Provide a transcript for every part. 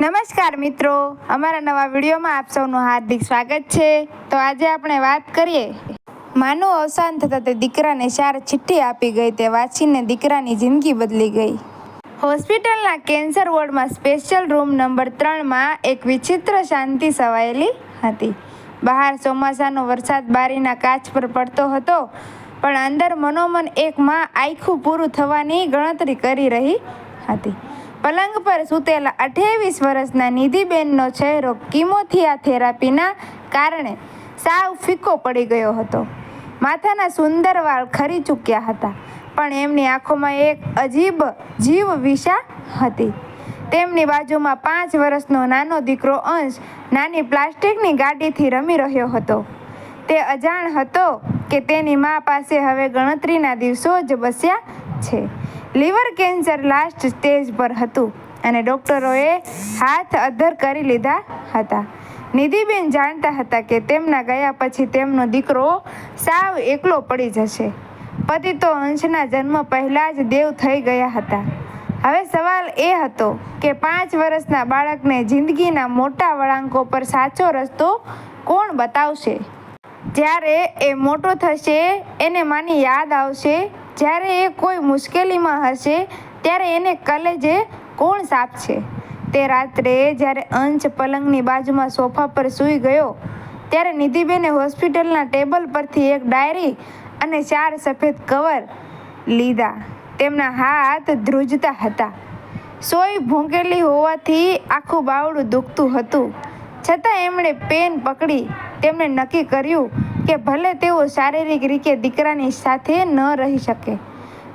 નમસ્કાર મિત્રો, અમારા નવા વિડીયોમાં આપ સૌનું હાર્દિક સ્વાગત છે. તો આજે આપણે વાત કરીએ માનું અવસાન થતાં તે દીકરાને 4 ચિઠ્ઠી આપી ગઈ. તે વાંચીને દીકરાની જિંદગી બદલી ગઈ. હોસ્પિટલના કેન્સર વોર્ડમાં સ્પેશિયલ રૂમ નંબર 3માં એક વિચિત્ર શાંતિ છવાયેલી હતી. બહાર ચોમાસાનો વરસાદ બારીના કાચ પર પડતો હતો, પણ અંદર મનોમન એક માં આખું પૂરું થવાની ગણતરી કરી રહી હતી. પલંગ પર સૂતેલા 28 વર્ષના નિધિબેનનો ચહેરો કીમોથેરાપીના કારણે સાવ ફીકો પડી ગયો હતો. માથાના સુંદર વાળ ખરી ચૂક્યા હતા, પણ એમની આંખોમાં એક અજીબ જીવવિષા હતી. તેમની બાજુમાં 5 વર્ષનો નાનો દીકરો અંશ નાની પ્લાસ્ટિકની ગાડીથી રમી રહ્યો હતો. તે અજાણ હતો કે તેની મા પાસે હવે ગણતરીના દિવસો જ બચ્યા છે. લીવર કેન્સર લાસ્ટ સ્ટેજ પર હતું અને ડૉક્ટરોએ હાથ અધ્ધર કરી લીધા હતા. નિધિબેન જાણતા હતા કે તેમના ગયા પછી તેમનો દીકરો સાવ એકલો પડી જશે. પતિ તો અંશના જન્મ પહેલાં જ દેવ થઈ ગયા હતા. હવે સવાલ એ હતો કે 5 વર્ષના બાળકને જિંદગીના મોટા વળાંકો પર સાચો રસ્તો કોણ બતાવશે? જ્યારે એ મોટો થશે એને માની યાદ આવશે. જ્યારે એ કોઈ મુશ્કેલીમાં હશે ત્યારે એને કલેજે કોણ સાપશે? તે રાત્રે જ્યારે અંશ પલંગની બાજુમાં સોફા પર સૂઈ ગયો, ત્યારે નિધિબેને હોસ્પિટલના ટેબલ પરથી એક ડાયરી અને 4 સફેદ કવર લીધા. તેમના હાથ ધ્રુજતા હતા. સોય ભોંકેલી હોવાથી આખું બાવડું દુખતું હતું, છતાં એમણે પેન પકડી તેમણે નક્કી કર્યું કે ભલે તેઓ શારીરિક રીતે દીકરાની સાથે ન રહી શકે,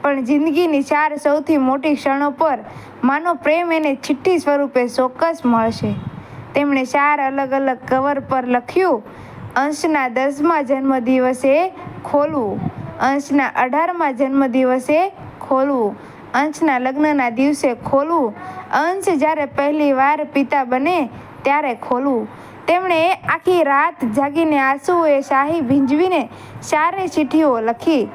પણ જિંદગીની 4 સૌથી મોટી ક્ષણો પર માનો પ્રેમ એને ચિઠ્ઠી સ્વરૂપે ચોક્કસ મળશે. તેમણે 4 અલગ અલગ કવર પર લખ્યું: અંશના 10મા જન્મદિવસે ખોલવું, અંશના 18મા જન્મદિવસે ખોલવું, અંશના લગ્નના દિવસે ખોલવું, અંશ જ્યારે પહેલી વાર પિતા બને ત્યારે ખોલવું. તેમણે આખી રાત જાગીને આંસુઓએ શાહી ભીંજવીને 4 ચિઠ્ઠીઓ લખી.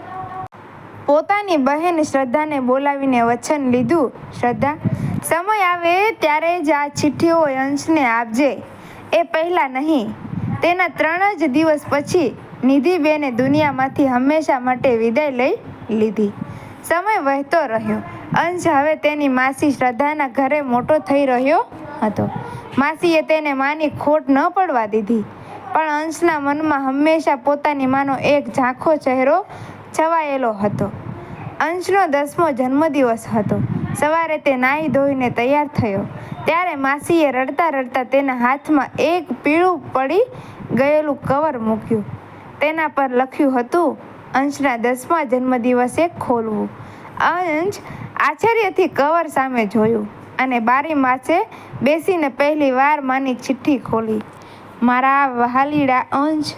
પોતાની બહેન શ્રદ્ધાને બોલાવીને વચન લીધું: શ્રદ્ધા, સમય આવે ત્યારે જ આ ચિઠ્ઠીઓ અંશને આપજે, એ પહેલાં નહીં. તેના 3 જ દિવસ પછી નિધિબેને દુનિયામાંથી હંમેશા માટે વિદાય લઈ લીધી. સમય વહેતો રહ્યો. અંશ હવે તેની માસી શ્રદ્ધાના ઘરે મોટો થઈ રહ્યો હતો. માસીએ તેને માની ખોટ ન પડવા દીધી, પણ અંશના મનમાં હંમેશા પોતાની માનો એક ઝાંખો ચહેરો છવાયેલો હતો. અંશનો 10મો જન્મદિવસ હતો. સવારે તે નાહી ધોઈને તૈયાર થયો ત્યારે માસીએ રડતા રડતા તેના હાથમાં એક પીળું પડી ગયેલું કવર મૂક્યું. તેના પર લખ્યું હતું: અંશના 10મા જન્મદિવસે ખોલવું. અંશ આશ્ચર્યથી કવર સામે જોયું અને બારી પાસે બેસીને પહેલી વાર માની ચિઠ્ઠી ખોલી. મારા વહાલીડા અંશ,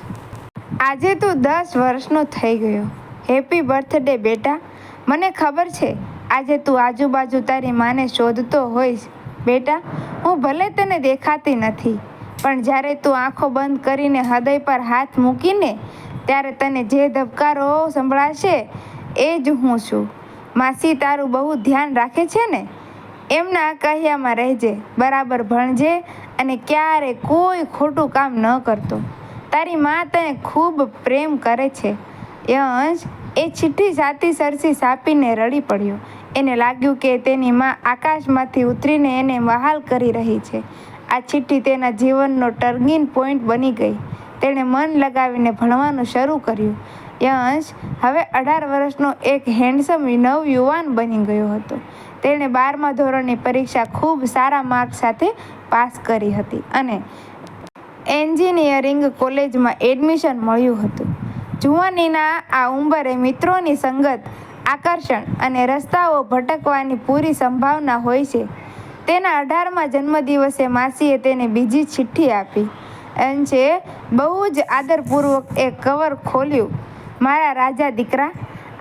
આજે તું 10 વર્ષનો થઈ ગયો. હેપી બર્થડે બેટા. મને ખબર છે આજે તું આજુબાજુ તારી માને શોધતો હોઈશ બેટા. હું ભલે તને દેખાતી નથી, પણ જ્યારે તું આંખો બંધ કરીને હૃદય પર હાથ મૂકીને ત્યારે તને જે ધબકારો સંભળાશે એ જ હું છું. માસી તારું બહુ ધ્યાન રાખે છે ને? એમના કહ્યામાં રહેજે, બરાબર ભણજે અને ક્યારે કોઈ ખોટું કામ ન કરતો. તારી મા તને ખૂબ પ્રેમ કરે છે. અંશ એ ચિઠ્ઠી સાતી સરસી સાપીને રડી પડ્યો. એને લાગ્યું કે તેની મા આકાશમાંથી ઉતરીને એને વહાલ કરી રહી છે. આ ચિઠ્ઠી તેના જીવનનો ટર્નિંગ પોઈન્ટ બની ગઈ. તેણે મન લગાવીને ભણવાનું શરૂ કર્યું. અંશ હવે 18 વર્ષનો એક હેન્ડસમ નવયુવાન બની ગયો હતો. તેણે 12મા ધોરણની પરીક્ષા ખૂબ સારા માર્ક સાથે પાસ કરી હતી અને એન્જિનિયરિંગ કોલેજમાં એડમિશન મળ્યું હતું. જુવાનીના આ ઉંમરે મિત્રોની સંગત, આકર્ષણ અને રસ્તાઓ ભટકવાની પૂરી સંભાવના હોય છે. તેના 18મા જન્મદિવસે માસીએ તેને બીજી ચિઠ્ઠી આપી. અંશે બહુ જ આદરપૂર્વક એ કવર ખોલ્યું. મારા રાજા દીકરા,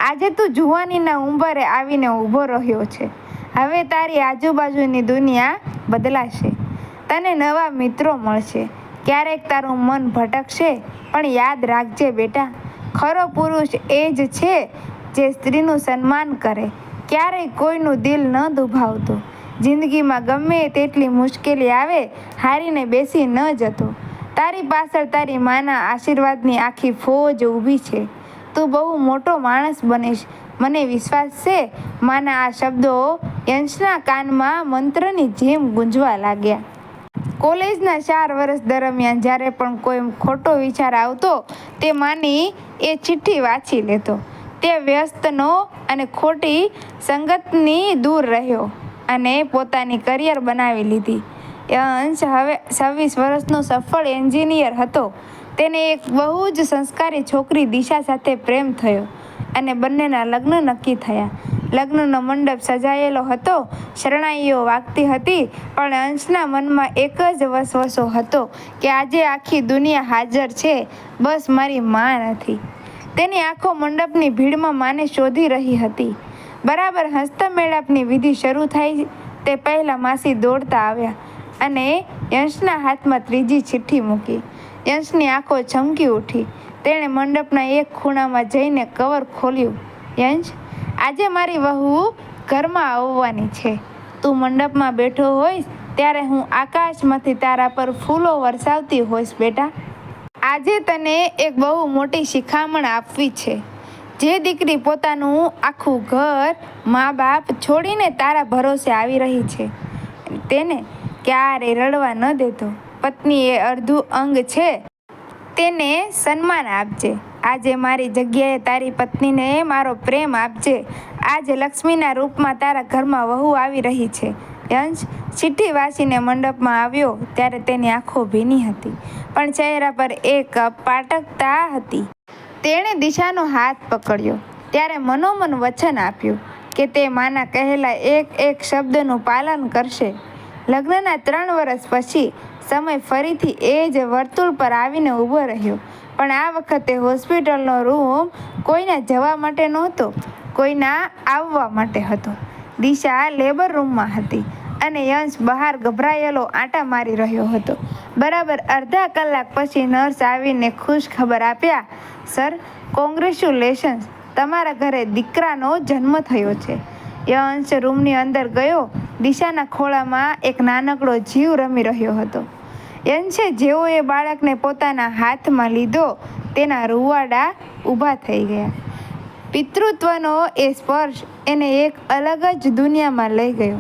આજે તું જુવાનીના ઉંમરે આવીને ઊભો રહ્યો છે. હવે તારી આજુબાજુની દુનિયા બદલાશે. તને નવા મિત્રો મળશે. ક્યારેક તારું મન ભટકશે, પણ યાદ રાખજે બેટા, ખરો પુરુષ એ જ છે જે સ્ત્રીનું સન્માન કરે, ક્યારેય કોઈનું દિલ ન દુભાવતો. જિંદગીમાં ગમે તેટલી મુશ્કેલી આવે હારીને બેસી ન જતો. તારી પાછળ તારી માના આશીર્વાદની આખી ફોજ ઊભી છે. તું બહુ મોટો માણસ બનીશ, મને વિશ્વાસ છે. માના આ શબ્દો યશના કાનમાં મંત્રની જેમ ગુંજવા લાગ્યા. કોલેજના 4 વર્ષ દરમિયાન જ્યારે પણ કોઈ ખોટો વિચાર આવતો તે માની એ ચિઠ્ઠી વાંચી લેતો. તે વ્યસ્તનો અને ખોટી સંગતની દૂર રહ્યો અને પોતાની કરિયર બનાવી લીધી. યશ હવે 26 વર્ષનો સફળ એન્જિનિયર હતો. તેને એક બહુ જ સંસ્કારી છોકરી દિશા સાથે પ્રેમ થયો અને બંનેના લગ્ન નક્કી થયા. લગ્નનો મંડપ સજાયેલો હતો, શરણાઈઓ વાગતી હતી, પણ અંશના મનમાં એક જ વસવસો હતો કે આજે આખી દુનિયા હાજર છે, બસ મારી માં નથી. તેની આંખો મંડપની ભીડમાં માને શોધી રહી હતી. બરાબર હસ્તમેળાપની વિધિ શરૂ થાય તે પહેલાં માસી દોડતા આવ્યા અને યશના હાથમાં ત્રીજી ચિઠ્ઠી મૂકી. યશની આંખો ચમકી ઉઠી. તેણે મંડપના એક ખૂણામાં જઈને કવર ખોલ્યું. યશ, આજે મારી વહુ ઘરમાં આવવાની છે. તું મંડપમાં બેઠો હોઈશ ત્યારે હું આકાશમાંથી તારા પર ફૂલો વરસાવતી હોઈશ બેટા. આજે તને એક બહુ મોટી શિખામણ આપવી છે. જે દીકરી પોતાનું આખું ઘર, મા બાપ છોડીને તારા ભરોસે આવી રહી છે તેને ક્યારે રડવા ન દેતો. પત્ની એ અડધું અંગ છે, તેને સન્માન આપજે. આજે મારી જગ્યાએ તારી પત્નીને મારો પ્રેમ આપજે. આજે લક્ષ્મીના રૂપમાં તારા ઘરમાં વહુ આવી રહી છે. યશ ચિઠ્ઠી વાંચીને મંડપમાં આવ્યો ત્યારે તેની આંખો ભીની હતી, પણ ચહેરા પર એક પાટકતા હતી. તેણે દિશાનો હાથ પકડ્યો ત્યારે મનોમન વચન આપ્યું કે તે માના કહેલા એક શબ્દનું પાલન કરશે. લગ્નના 3 વર્ષ પછી સમય ફરીથી એ જ વર્તુળ પર આવીને ઊભો રહ્યો, પણ આ વખતે હોસ્પિટલનો રૂમ કોઈના જવા માટે નહોતો, કોઈના આવવા માટે હતો. દિશા લેબર રૂમમાં હતી અને યશ બહાર ગભરાયેલો આંટા મારી રહ્યો હતો. બરાબર અડધા કલાક પછી નર્સ આવીને ખુશ ખબર આપ્યા, સર, કોંગ્રેચ્યુલેશન્સ, તમારા ઘરે દીકરાનો જન્મ થયો છે. યશ રૂમની અંદર ગયો. દિશાના ખોળામાં એક નાનકડો જીવ રમી રહ્યો હતો. યશે જેવો એ બાળકને પોતાના હાથમાં લીધો તેના રૂવાડા ઊભા થઈ ગયા. પિતૃત્વનો એ સ્પર્શ એને એક અલગ જ દુનિયામાં લઈ ગયો.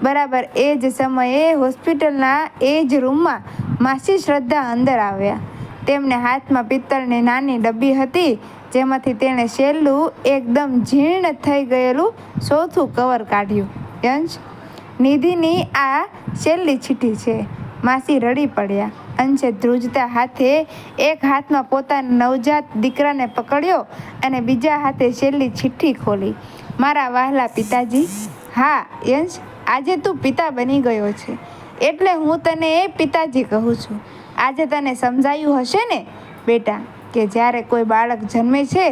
બરાબર એ જ સમયે હોસ્પિટલના એ જ રૂમમાં માસી શ્રદ્ધા અંદર આવ્યા. તેમને હાથમાં પિત્તળની નાની ડબ્બી હતી જેમાંથી તેણે છેલ્લું એકદમ જીર્ણ થઈ ગયેલું ચોથું કવર કાઢ્યું. યશ, નિધિની આ છેલ્લી ચિઠ્ઠી છે. માસી રડી પડ્યા. અંશે ધ્રુજતા હાથે એક હાથમાં પોતાના નવજાત દીકરાને પકડ્યો અને બીજા હાથે છેલ્લી ચિઠ્ઠી ખોલી. મારા વહાલા પિતાજી, હા યશ, આજે તું પિતા બની ગયો છે એટલે હું તને પિતાજી કહું છું. આજે તને સમજાયું હશે ને બેટા કે જ્યારે કોઈ બાળક જન્મે છે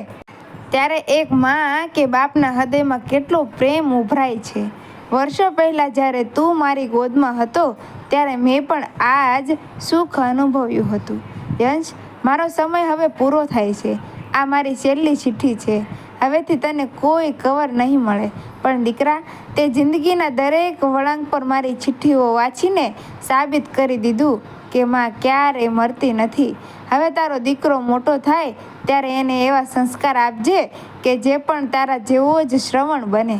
ત્યારે એક માં કે બાપના હૃદયમાં કેટલો પ્રેમ ઉભરાય છે. વર્ષો પહેલાં જ્યારે તું મારી ગોદમાં હતો ત્યારે મેં પણ આ જ સુખ અનુભવ્યું હતું. યશ, મારો સમય હવે પૂરો થાય છે. આ મારી છેલ્લી ચિઠ્ઠી છે. હવેથી તને કોઈ કવર નહીં મળે. પણ દીકરા, તે જિંદગીના દરેક વળાંક પર મારી ચિઠ્ઠીઓ વાંચીને સાબિત કરી દીધું કે માં ક્યારેય મરતી નથી. હવે તારો દીકરો મોટો થાય ત્યારે એને એવા સંસ્કાર આપજે કે જે પણ તારા જેવો જ શ્રવણ બને.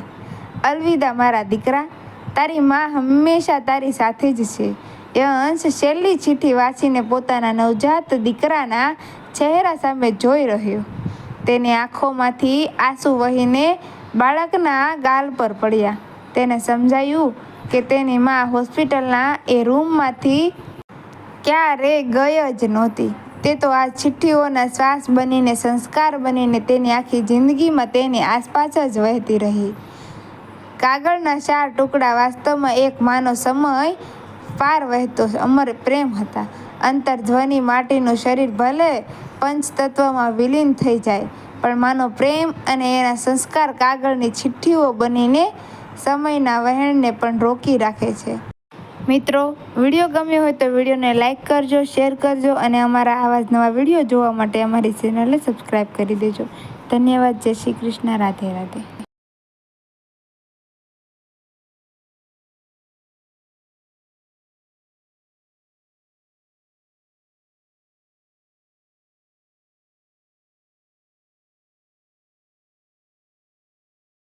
અલવિદા મારા દીકરા, તારી માં હંમેશા તારી સાથે જ છે. યશ છેલ્લી ચિઠ્ઠી વાંચીને પોતાના નવજાત દીકરાના ચહેરા સામે જોઈ રહ્યો. તેની આંખોમાંથી આંસુ વહીને બાળકના ગાલ પર પડ્યા. તેને સમજાયું કે તેની માં હોસ્પિટલના એ રૂમમાંથી ક્યારેય ગઈ જ નહોતી. તે તો આ ચિઠ્ઠીઓના શ્વાસ બનીને, સંસ્કાર બનીને તેની આખી જિંદગીમાં તેની આસપાસ જ વહેતી રહી. કાગળના 4 ટુકડા વાસ્તવમાં એક માનો સમય પાર વહેતો અમર પ્રેમ હતા. અંતરધ્વનિ માટીનું શરીર ભલે પંચતત્વમાં વિલીન થઈ જાય, પણ માનો પ્રેમ અને એના સંસ્કાર કાગળની ચિઠ્ઠીઓ બનીને સમયના વહેણને પણ રોકી રાખે છે. મિત્રો, વિડીયો ગમ્યો હોય તો વિડીયોને લાઇક કરજો, શેર કરજો અને અમારા આવા જ નવા વિડીયો જોવા માટે અમારી ચેનલને સબસ્ક્રાઈબ કરી દેજો. ધન્યવાદ. જય શ્રી કૃષ્ણ. રાધે રાધે.